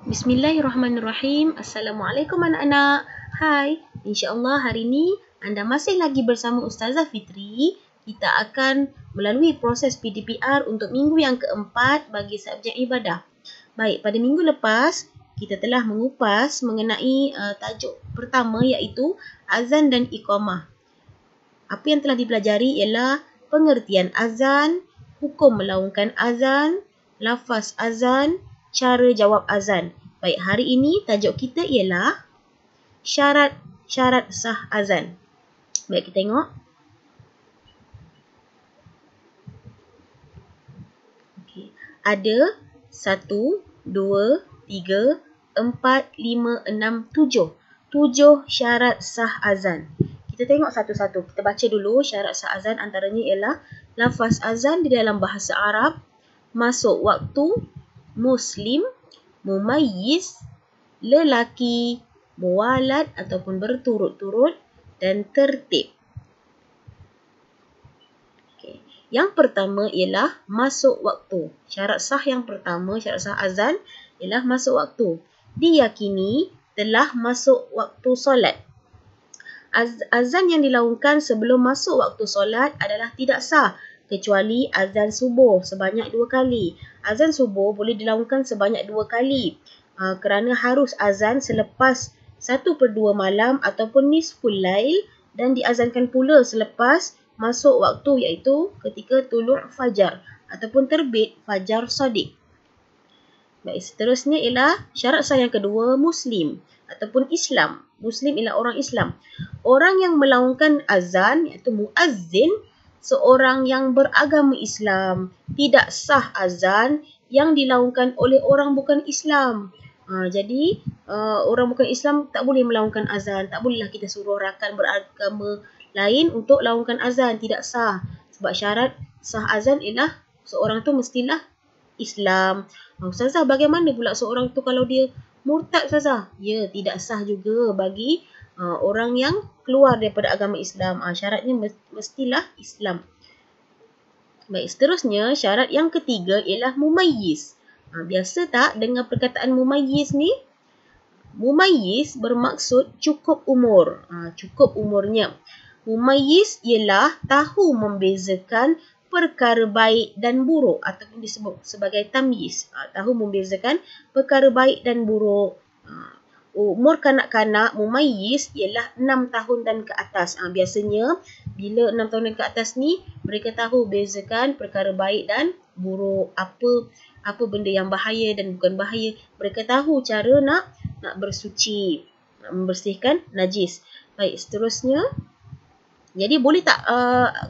Bismillahirrahmanirrahim. Assalamualaikum anak-anak. Hai, insya-Allah hari ini anda masih lagi bersama Ustazah Fitri. Kita akan melalui proses PDPR untuk minggu yang keempat bagi subjek ibadah. Baik, pada minggu lepas kita telah mengupas mengenai tajuk pertama iaitu azan dan iqamah. Apa yang telah dipelajari ialah pengertian azan, hukum melaungkan azan, lafaz azan, cara jawab azan. Baik, hari ini tajuk kita ialah syarat-syarat sah azan. Baik, kita tengok. Okay. Ada 1, 2, 3, 4, 5, 6, 7. 7 syarat sah azan. Kita tengok satu-satu. Kita baca dulu syarat sah azan, antaranya ialah lafaz azan di dalam bahasa Arab, masuk waktu, muslim, mumayyiz, lelaki, muwalat ataupun berturut-turut dan tertib. Okay. Yang pertama ialah masuk waktu. Syarat sah yang pertama, syarat sah azan ialah masuk waktu. Diyakini telah masuk waktu solat. Azan yang dilaungkan sebelum masuk waktu solat adalah tidak sah kecuali azan subuh sebanyak 2 kali. Azan subuh boleh dilaungkan sebanyak 2 kali kerana harus azan selepas 1/2 malam ataupun nisful lail dan diazankan pula selepas masuk waktu iaitu ketika tulu' fajar ataupun terbit fajar shadiq. Baik, seterusnya ialah syarat sah yang kedua, muslim ataupun Islam. Muslim ialah orang Islam. Orang yang melaungkan azan iaitu muazzin, seorang yang beragama Islam. Tidak sah azan yang dilaungkan oleh orang bukan Islam. Jadi orang bukan Islam tak boleh melaungkan azan. Tak bolehlah kita suruh rakan beragama lain untuk laungkan azan. Tidak sah. Sebab syarat sah azan ialah seorang tu mestilah Islam. Ustazah, bagaimana pula seorang tu kalau dia murtad, Ustazah? Ya, tidak sah juga bagi orang yang keluar daripada agama Islam. Syaratnya mestilah Islam. Baik, seterusnya syarat yang ketiga ialah mumayyiz. Biasa tak dengar perkataan mumayyiz ni? Mumayyiz bermaksud cukup umur. Cukup umurnya. Mumayyiz ialah tahu membezakan perkara baik dan buruk ataupun disebut sebagai tamyiz. Tahu membezakan perkara baik dan buruk. Umur kanak-kanak mumayyiz ialah 6 tahun dan ke atas. Biasanya bila 6 tahun dan ke atas ni mereka tahu bezakan perkara baik dan buruk. Apa benda yang bahaya dan bukan bahaya. Mereka tahu cara nak bersuci, nak membersihkan najis. Baik, seterusnya. Jadi boleh tak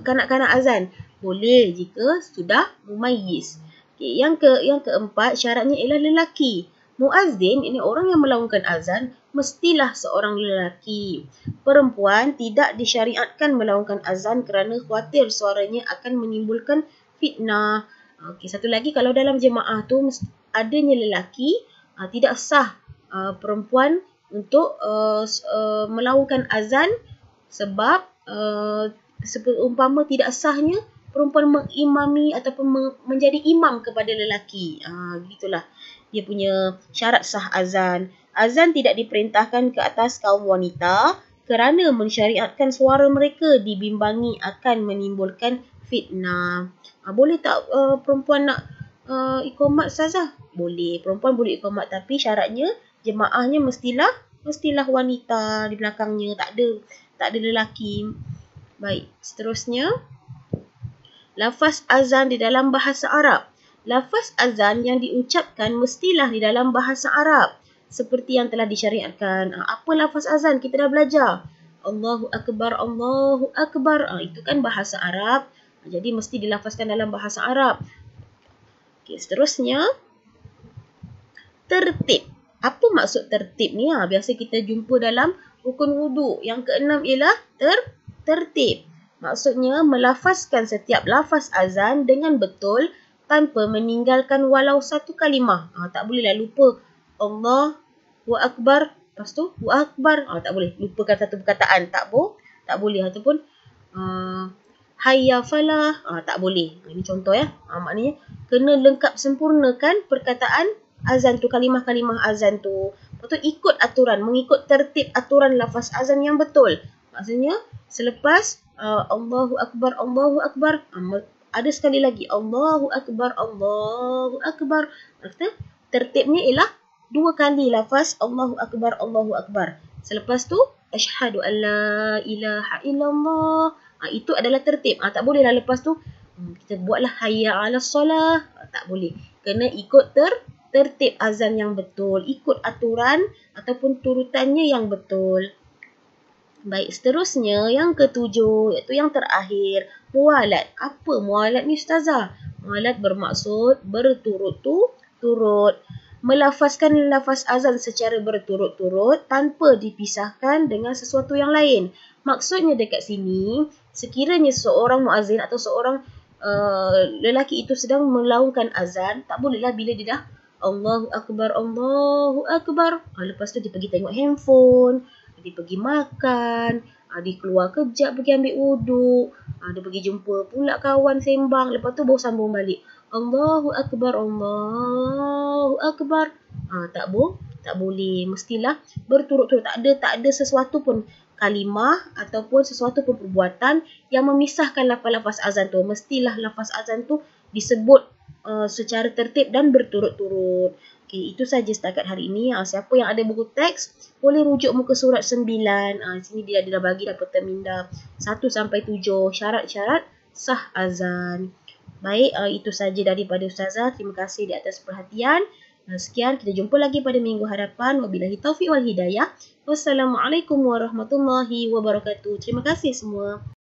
kanak-kanak azan? Boleh jika sudah mumayyiz. Okay, yang keempat syaratnya ialah lelaki. Muazzin ini orang yang melaungkan azan mestilah seorang lelaki. Perempuan tidak disyariatkan melaungkan azan kerana khawatir suaranya akan menimbulkan fitnah. Okey, satu lagi, kalau dalam jemaah tu adanya lelaki, tidak sah perempuan untuk melaungkan azan sebab seumpama tidak sahnya perempuan mengimami ataupun menjadi imam kepada lelaki. Begitulah dia punya syarat sah azan. Azan tidak diperintahkan ke atas kaum wanita kerana mensyariatkan suara mereka dibimbangi akan menimbulkan fitnah. Boleh tak perempuan nak iqamat, Ustazah? Boleh, perempuan boleh iqamat, tapi syaratnya jemaahnya mestilah wanita di belakangnya, tak ada lelaki. Baik, seterusnya lafaz azan di dalam bahasa Arab. Lafaz azan yang diucapkan mestilah di dalam bahasa Arab seperti yang telah disyariatkan. Apa lafaz azan? Kita dah belajar. Allahu Akbar, Allahu Akbar. Itu kan bahasa Arab. Jadi mesti dilafazkan dalam bahasa Arab. Okey, seterusnya tertib. Apa maksud tertib ni? Biasa kita jumpa dalam rukun wudu. Yang keenam ialah tertib. Maksudnya melafazkan setiap lafaz azan dengan betul tanpa meninggalkan walau satu kalimah. Tak bolehlah lupa Allahu Akbar, lepas tu wa akbar. Tak boleh lupakan satu perkataan. Tak boleh. Ataupun hayya falah, tak boleh. Ini contoh ya. Maknanya kena lengkap sempurnakan perkataan azan tu, kalimah-kalimah azan tu. Lepas tu ikut aturan, mengikut tertib aturan lafaz azan yang betul. Maksudnya selepas Allahu Akbar, ada sekali lagi Allahu Akbar, Allahu Akbar. Maksudnya tertibnya ialah 2 kali lafaz Allahu Akbar, Allahu Akbar. Selepas tu asyhadu an la ilaha illallah. Itu adalah tertib. Tak bolehlah lepas tu kita buatlah hayya 'alas solah. Tak boleh. Kena ikut tertib azan yang betul, ikut aturan ataupun turutannya yang betul. Baik, seterusnya yang ketujuh, iaitu yang terakhir, muwalat. Apa muwalat ni Ustazah? Muwalat bermaksud berturut-turut. Melafazkan lafaz azan secara berturut-turut tanpa dipisahkan dengan sesuatu yang lain. Maksudnya dekat sini, sekiranya seorang muazzin atau seorang lelaki itu sedang melaungkan azan, tak bolehlah bila dia dah Allahu Akbar, Allahu Akbar. Lepas tu dia pergi tengok handphone, dia pergi makan, dia keluar kejap pergi ambil wuduk, dia pergi jumpa pula kawan sembang, lepas tu baru sambung balik. Allahu Akbar, Allahu Akbar. Tak boleh. Mestilah berturut-turut. Tak ada sesuatu pun kalimah ataupun sesuatu pun perbuatan yang memisahkan lafaz azan tu. Mestilah lafaz azan tu disebut secara tertib dan berturut-turut. Okey, itu saja setakat hari ini. Siapa yang ada buku teks boleh rujuk muka surat 9. Sini dia dah bagi dapur minda 1 sampai 7 syarat-syarat sah azan. Baik, itu saja daripada Ustazah. Terima kasih di atas perhatian. Sekian, kita jumpa lagi pada minggu hadapan. Wabillahi taufiq wal hidayah. Wassalamualaikum warahmatullahi wabarakatuh. Terima kasih semua.